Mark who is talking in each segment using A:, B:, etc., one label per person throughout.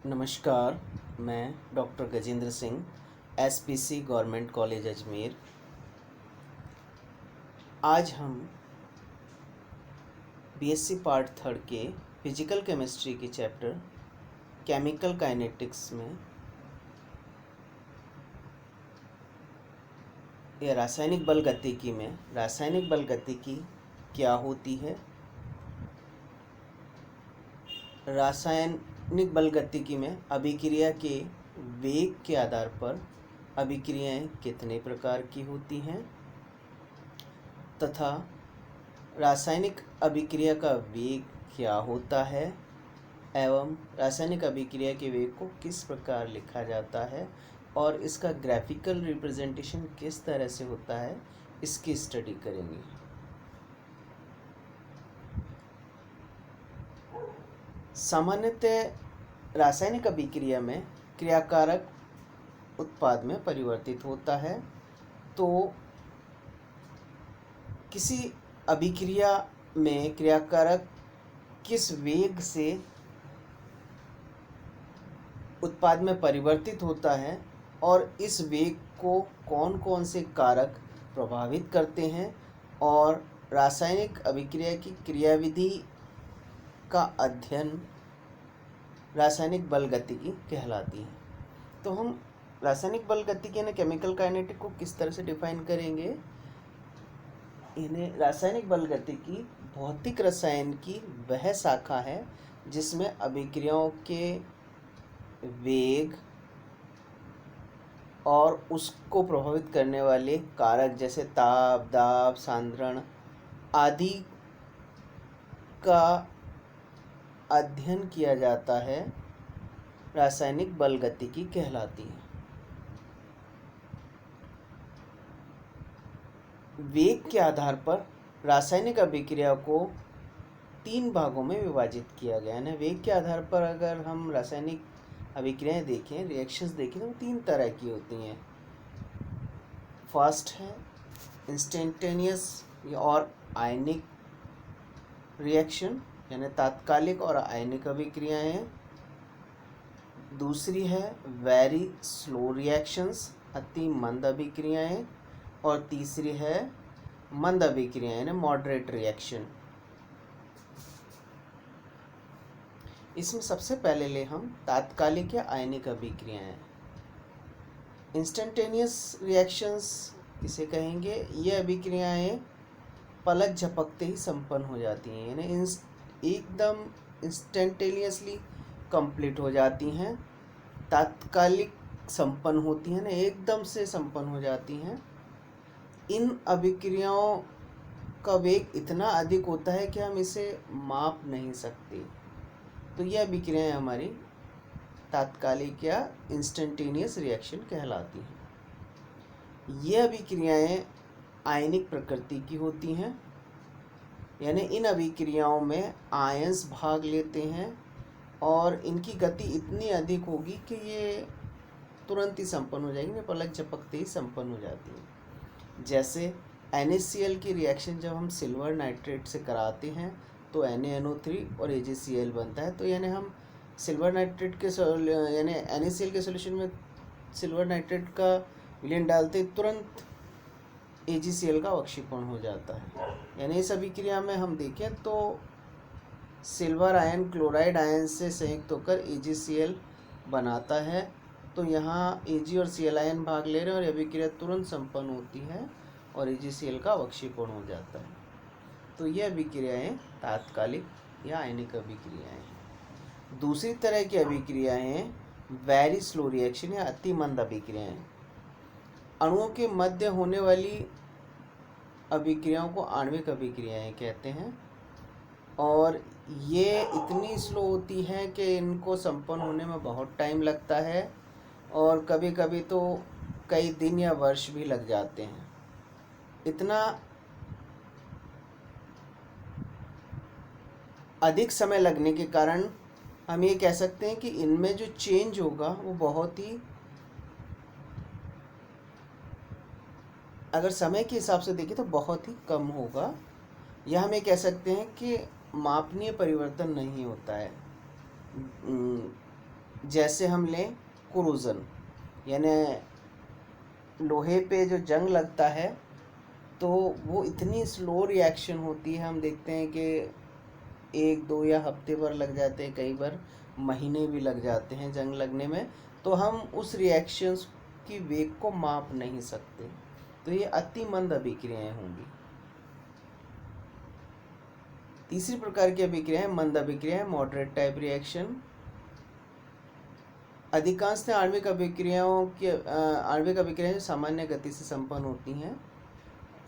A: नमस्कार। मैं doctor Gajendra Singh, SPC government college Ajmer. आज हम बीएससी पार्ट थर्ड के फिजिकल केमिस्ट्री के चैप्टर केमिकल काइनेटिक्स में या रासायनिक बल गतिकी में रासायनिक बल गतिकी क्या होती है, रासायनिक बल गतिकी में अभिक्रिया के वेग के आधार पर अभिक्रियाएं कितने प्रकार की होती हैं तथा रासायनिक अभिक्रिया का वेग क्या होता है एवं रासायनिक अभिक्रिया के वेग को किस प्रकार लिखा जाता है और इसका ग्राफिकल रिप्रेजेंटेशन किस तरह से होता है, इसकी स्टडी करेंगे। सामान्यतः रासायनिक अभिक्रिया में क्रियाकारक उत्पाद में परिवर्तित होता है। तो किसी अभिक्रिया में क्रियाकारक किस वेग से उत्पाद में परिवर्तित होता है और इस वेग को कौन कौन से कारक प्रभावित करते हैं और रासायनिक अभिक्रिया की क्रियाविधि का अध्ययन रासायनिक बल गतिकी कहलाती है। तो हम रासायनिक बल गतिकी यानी केमिकल काइनेटिक को किस तरह से डिफाइन करेंगे। इन्हें रासायनिक बल गतिकी भौतिक रसायन की वह शाखा है जिसमें अभिक्रियाओं के वेग और उसको प्रभावित करने वाले कारक जैसे ताप, दाब, सांद्रण आदि का अध्ययन किया जाता है, रासायनिक बल गतिकी कहलाती है। वेग के आधार पर रासायनिक अभिक्रिया को 3 भागों में विभाजित किया गया है। वेग के आधार पर अगर हम रासायनिक अभिक्रियाएं देखें, रिएक्शंस देखें तो 3 तरह की होती हैं। फर्स्ट है इंस्टेंटेनियस और आयनिक रिएक्शन यानी तात्कालिक और आयनिक अभिक्रियाएं। दूसरी है वेरी स्लो रिएक्शंस, अति मंद अभिक्रियाएं। और तीसरी है मंद अभिक्रियाएं यानी मॉडरेट रिएक्शन। इसमें सबसे पहले ले हम तात्कालिक या आयनिक अभिक्रियाएं। इंस्टेंटेनियस रिएक्शंस इसे कहेंगे। ये अभिक्रियाएं पलक झपकते ही संपन्न हो जाती हैं यानी एकदम इंस्टेंटेनियसली कंप्लीट हो जाती हैं। तात्कालिक संपन्न होती हैं ना, एकदम से संपन्न हो जाती हैं। इन अभिक्रियाओं का वेग इतना अधिक होता है कि हम इसे माप नहीं सकते। तो ये अभिक्रियाएं हमारी तात्कालिक या इंस्टेंटेनियस रिएक्शन कहलाती हैं। ये अभिक्रियाएं आयनिक प्रकृति की होती हैं यानी इन अभिक्रियाओं में आयंस भाग लेते हैं और इनकी गति इतनी अधिक होगी कि ये तुरंत ही संपन्न हो जाएगी, पलक झपकते ही संपन्न हो जाती है। जैसे NaCl की रिएक्शन जब हम सिल्वर नाइट्रेट से कराते हैं तो NaNO3 और AgCl बनता है। तो यानी हम सिल्वर नाइट्रेट के यानी NaCl के सोल्यूशन में सिल्वर नाइट्रेट का विलयन डालते तुरंत AgCl का अवक्षेपण हो जाता है। यानी इस अभिक्रिया में हम देखें तो सिल्वर आयन क्लोराइड आयन से संयुक्त होकर AgCl बनाता है। तो यहाँ Ag और Cl आयन भाग ले रहे हैं और अभिक्रिया तुरंत संपन्न होती है और AgCl का अवक्षेपण हो जाता है। तो ये अभिक्रियाएं तात्कालिक या आयनिक अभिक्रियाएं हैं। दूसरी तरह की अभिक्रियाएं वेरी स्लो रिएक्शन या अति मंद अभिक्रियाएं। अणुओं के मध्य होने वाली अभिक्रियाओं को आणविक अभिक्रियाएं कहते हैं और ये इतनी स्लो होती हैं कि इनको संपन्न होने में बहुत टाइम लगता है और कभी कभी तो कई दिन या वर्ष भी लग जाते हैं। इतना अधिक समय लगने के कारण हम ये कह सकते हैं कि इनमें जो चेंज होगा वो बहुत ही, अगर समय के हिसाब से देखें तो बहुत ही कम होगा, या हम ये कह सकते हैं कि मापनीय परिवर्तन नहीं होता है। जैसे हम लें कोरोजन, यानी लोहे पे जो जंग लगता है तो वो इतनी स्लो रिएक्शन होती है, हम देखते हैं कि 1-2 या हफ्ते भर लग जाते हैं, कई बार महीने भी लग जाते हैं जंग लगने में। तो हम उस रिएक्शंस की वेग को माप नहीं सकते, तो ये अति मंद अभिक्रियाएं होंगी। तीसरी प्रकार की अभिक्रियाएं मंद अभिक्रियाएं, मॉडरेट टाइप रिएक्शन। अधिकांशतः आणविक अभिक्रियाएं सामान्य गति से संपन्न होती हैं।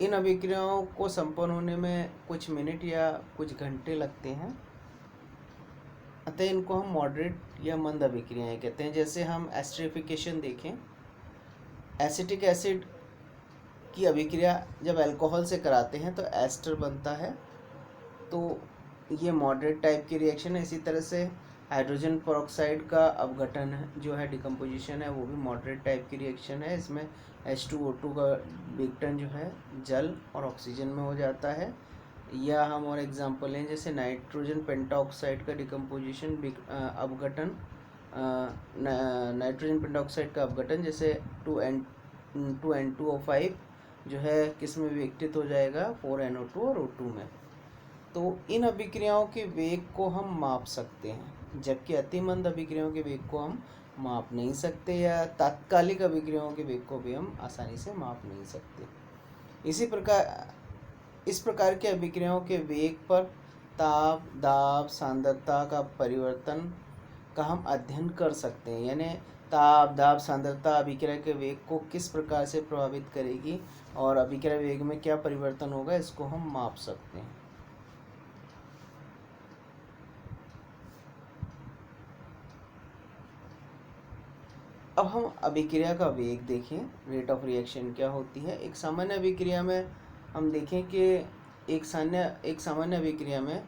A: इन अभिक्रियाओं को संपन्न होने में कुछ मिनट या कुछ घंटे लगते हैं, अतः इनको हम मॉडरेट या मंद अभिक्रियाएं कहते हैं। जैसे हम एस्टरिफिकेशन देखें, एसिटिक एसिड की अभिक्रिया जब अल्कोहल से कराते हैं तो एस्टर बनता है, तो ये मॉडरेट टाइप की रिएक्शन है। इसी तरह से हाइड्रोजन पेरोक्साइड का अपघटन जो है, डिकम्पोजिशन है, वो भी मॉडरेट टाइप की रिएक्शन है। इसमें H2O2 का विघटन जो है जल और ऑक्सीजन में हो जाता है। या हम और एग्जांपल लें, जैसे नाइट्रोजन पेंटाऑक्साइड का डिकम्पोजिशन अपघटन, नाइट्रोजन पेंटाऑक्साइड का अपघटन जैसे 2N2O5 जो है किस में विघटित हो जाएगा, 4NO2 और O2 में। तो इन अभिक्रियाओं के वेग को हम माप सकते हैं, जबकि अतिमंद अभिक्रियाओं के वेग को हम माप नहीं सकते, या तात्कालिक अभिक्रियाओं के वेग को भी हम आसानी से माप नहीं सकते। इस प्रकार के अभिक्रियाओं के वेग पर ताप, दाब, सांद्रता का परिवर्तन का हम अध्ययन कर सकते हैं, यानी ताप, दाब, सांद्रता अभिक्रिया के वेग को किस प्रकार से प्रभावित करेगी और अभिक्रिया वेग में क्या परिवर्तन होगा, इसको हम माप सकते हैं। अब हम अभिक्रिया का वेग देखें, रेट ऑफ रिएक्शन क्या होती है। एक सामान्य अभिक्रिया में हम देखें कि एक सामान्य अभिक्रिया में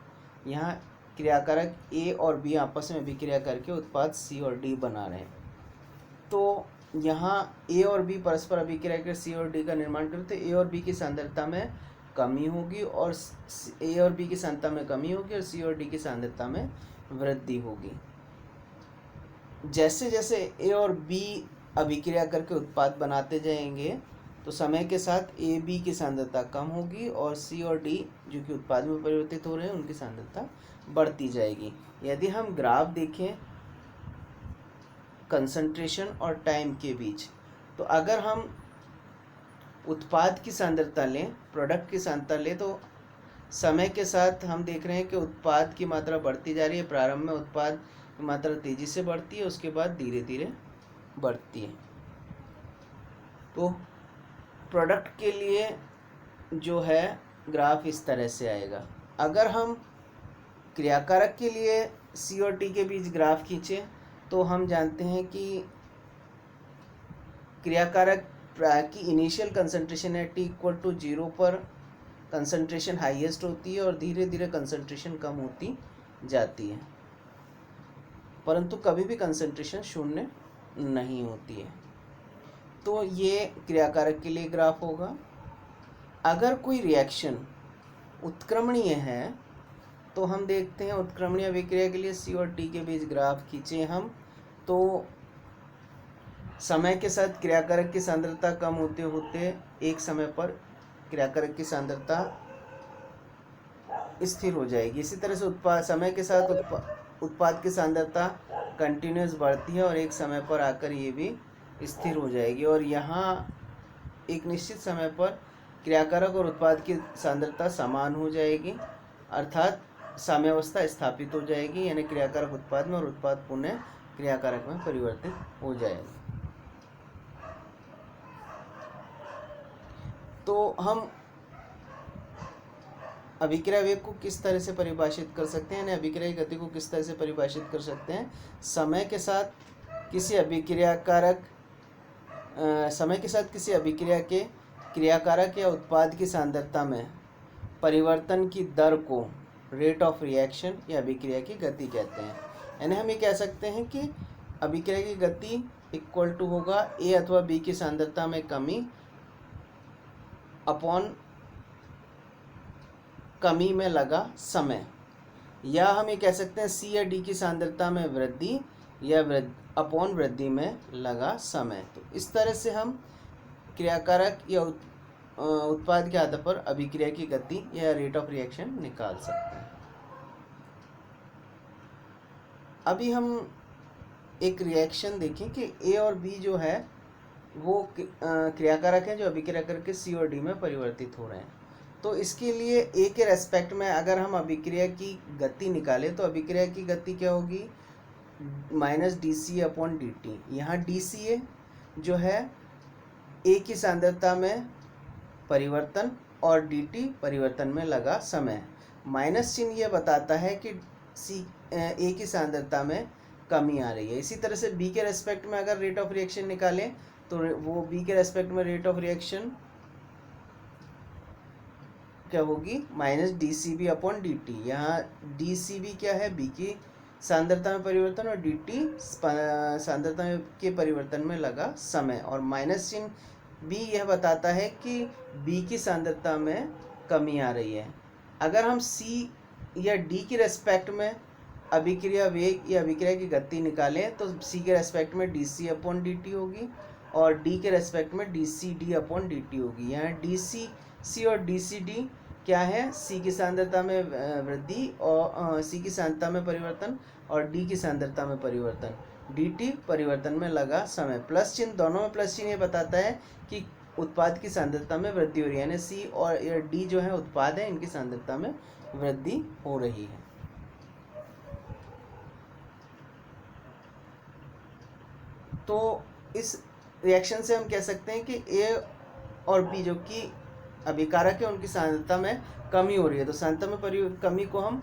A: यहाँ क्रियाकारक ए और बी आपस में अभिक्रिया करके उत्पाद सी और डी बना रहे हैं। तो यहाँ ए और बी परस्पर अभिक्रिया कर सी और डी का निर्माण करते, ए और बी की सांद्रता में कमी होगी और ए और बी की सांद्रता में कमी होगी और सी और डी की सांद्रता में वृद्धि होगी। जैसे जैसे ए और बी अभिक्रिया करके उत्पाद बनाते जाएंगे तो समय के साथ ए बी की सांद्रता कम होगी और सी और डी जो कि उत्पाद में परिवर्तित हो रहे हैं उनकी सांद्रता बढ़ती जाएगी। यदि हम ग्राफ देखें कंसंट्रेशन और टाइम के बीच, तो अगर हम उत्पाद की सांद्रता लें, प्रोडक्ट की सांद्रता लें, तो समय के साथ हम देख रहे हैं कि उत्पाद की मात्रा बढ़ती जा रही है। प्रारंभ में उत्पाद की मात्रा तेज़ी से बढ़ती है, उसके बाद धीरे धीरे बढ़ती है। तो प्रोडक्ट के लिए जो है ग्राफ इस तरह से आएगा। अगर हम क्रियाकारक के लिए सी और टी के बीच ग्राफ खींचें तो हम जानते हैं कि क्रियाकारक की इनिशियल कंसंट्रेशन है T=0 पर कंसंट्रेशन हाईएस्ट होती है और धीरे धीरे कंसंट्रेशन कम होती जाती है, परंतु कभी भी कंसंट्रेशन शून्य नहीं होती है। तो ये क्रियाकारक के लिए ग्राफ होगा। अगर कोई रिएक्शन उत्क्रमणीय है तो हम देखते हैं उत्क्रमणीय अभिक्रिया के लिए सी और टी के बीच ग्राफ खींचे हम, तो समय के साथ क्रियाकारक की सांद्रता कम होते होते एक समय पर क्रियाकारक की सांद्रता स्थिर हो जाएगी। इसी तरह से समय के साथ उत्पाद की सांद्रता कंटिन्यूस बढ़ती है और एक समय पर आकर ये भी स्थिर हो जाएगी, और यहाँ एक निश्चित समय पर क्रियाकारक और उत्पाद की सांद्रता समान हो जाएगी, अर्थात साम्यावस्था स्थापित हो जाएगी, यानी क्रियाकारक उत्पाद में और उत्पाद पुनः क्रियाकारक में परिवर्तित हो जाएगा। तो हम अभिक्रिया वेग को किस तरह से परिभाषित कर सकते हैं, यानी अभिक्रिया की गति को किस तरह से परिभाषित कर सकते हैं। समय के साथ किसी अभिक्रिया के क्रियाकारक या उत्पाद की सांद्रता में परिवर्तन की दर को रेट ऑफ रिएक्शन या अभिक्रिया की गति कहते हैं। यानी हम ये कह सकते हैं कि अभिक्रिया की गति इक्वल टू होगा ए अथवा बी की सांद्रता में कमी अपॉन कमी में लगा समय, या हम ये कह सकते हैं सी या डी की सांद्रता में वृद्धि या अपॉन वृद्धि में लगा समय। तो इस तरह से हम क्रियाकारक या उत्पाद के आधार पर अभिक्रिया की गति या रेट ऑफ रिएक्शन निकाल सकते हैं। अभी हम एक रिएक्शन देखें कि ए और बी जो है वो क्रियाकारक हैं जो अभिक्रिया करके सी और डी में परिवर्तित हो रहे हैं। तो इसके लिए ए के रेस्पेक्ट में अगर हम अभिक्रिया की गति निकालें तो अभिक्रिया की गति क्या होगी, minus D C upon D T. यहाँ डी सी ए जो है ए की सांद्रता में परिवर्तन और डी टी परिवर्तन में लगा समय। माइनस चिन्ह ये बताता है कि सी ए की सांद्रता में कमी आ रही है। इसी तरह से बी के रेस्पेक्ट में अगर रेट ऑफ रिएक्शन निकालें तो वो बी के रेस्पेक्ट में रेट ऑफ रिएक्शन क्या होगी, minus D c b upon D T. यहाँ डी सी बी क्या है, बी की सांद्रता में परिवर्तन और डी टी सांद्रता के परिवर्तन में लगा समय। और माइनस चिन्ह बी यह बताता है कि बी की सांद्रता में कमी आ रही है। अगर हम सी या डी के रेस्पेक्ट में अभिक्रिया वेग या अभिक्रिया की गति निकालें तो सी के रेस्पेक्ट में D C upon D T होगी और डी के रेस्पेक्ट में D C D upon D T होगी। यहाँ डी सी और डी सी डी क्या है, सी की सांद्रता में वृद्धि और सी की सांद्रता में परिवर्तन और डी की सांद्रता में परिवर्तन, डी टी परिवर्तन में लगा समय। प्लस चिन्ह, दोनों में प्लस चिन्ह ये बताता है कि उत्पाद की सांद्रता में वृद्धि हो रही है, यानी सी और डी जो है उत्पाद है, इनकी सांद्रता में वृद्धि हो रही है। तो इस रिएक्शन से हम कह सकते हैं कि ए और बी जो कि अभिकारक है उनकी सांद्रता में कमी हो रही है, तो सांद्रता में कमी को हम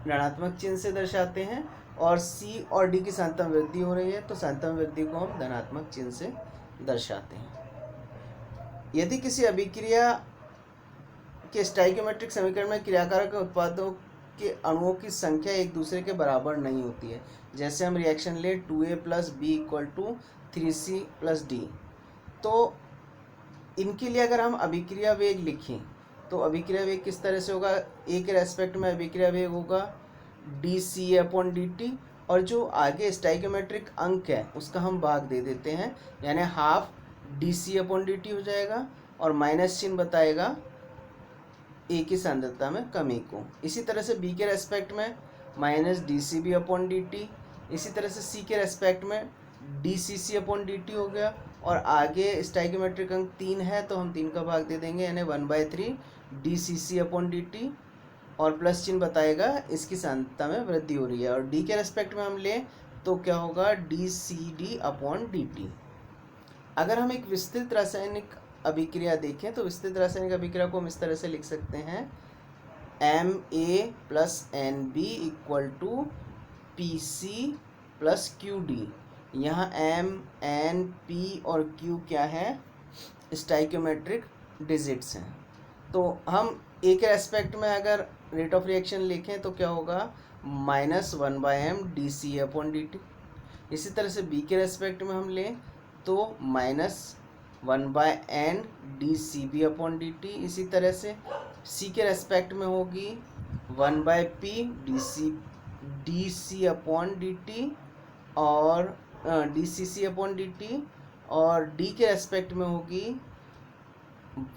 A: ऋणात्मक चिन्ह से दर्शाते हैं। और सी और डी की सांद्रता में वृद्धि हो रही है तो सांद्रता में वृद्धि को हम धनात्मक चिन्ह से दर्शाते हैं। यदि किसी अभिक्रिया के स्टोइकियोमेट्रिक समीकरण में क्रियाकारक उत्पादों के अणुओं की संख्या एक दूसरे के बराबर नहीं होती है, जैसे हम रिएक्शन ले 2A + B = 3C + D, तो इनके लिए अगर हम अभिक्रिया वेग लिखें तो अभिक्रिया वेग किस तरह से होगा, ए के रेस्पेक्ट में अभिक्रिया वेग होगा dCA/dt और जो आगे स्टोइकियोमेट्रिक अंक है उसका हम भाग दे देते हैं, यानी हाफ dCA/dt हो जाएगा और माइनस चिन्ह बताएगा ए की सांद्रता में कमी को। इसी तरह से बी के रेस्पेक्ट में माइनस dCB/dt, इसी तरह से सी के रेस्पेक्ट में dCC/dt हो गया और आगे स्टोइकियोमेट्रिक अंक 3 है तो हम 3 का भाग दे देंगे, यानी 1/3 dCC/dt और प्लस चिन्ह बताएगा इसकी सांद्रता में वृद्धि हो रही है। और डी के रेस्पेक्ट में हम लें तो क्या होगा dCD/dt। अगर हम एक विस्तृत रासायनिक अभिक्रिया देखें तो विस्तृत रासायनिक अभिक्रिया को हम इस तरह से लिख सकते हैं Ma + Nb = Pc + Qd। यहाँ M, N, P और Q क्या है, स्टोइकियोमेट्रिक डिजिट्स हैं। तो हम ए के रेस्पेक्ट में अगर रेट ऑफ रिएक्शन लिखें तो क्या होगा, -1/m dCA/dt। इसी तरह से बी के रेस्पेक्ट में हम लें तो -1/n dCB/dt। इसी तरह से सी के रेस्पेक्ट में होगी 1/p dC/dt और dCC/dt और डी के रेस्पेक्ट में होगी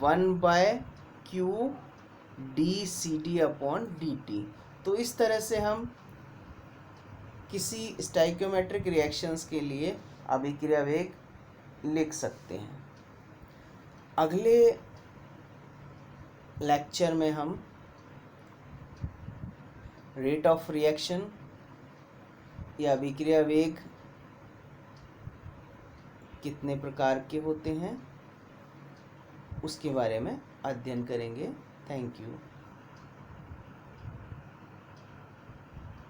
A: 1/q dCD/dt। तो इस तरह से हम किसी स्टोइकियोमेट्रिक रिएक्शंस के लिए अभिक्रिया वेग लिख सकते हैं। अगले लेक्चर में हम रेट ऑफ रिएक्शन या अभिक्रिया वेग कितने प्रकार के होते हैं उसके बारे में अध्ययन करेंगे। Thank you.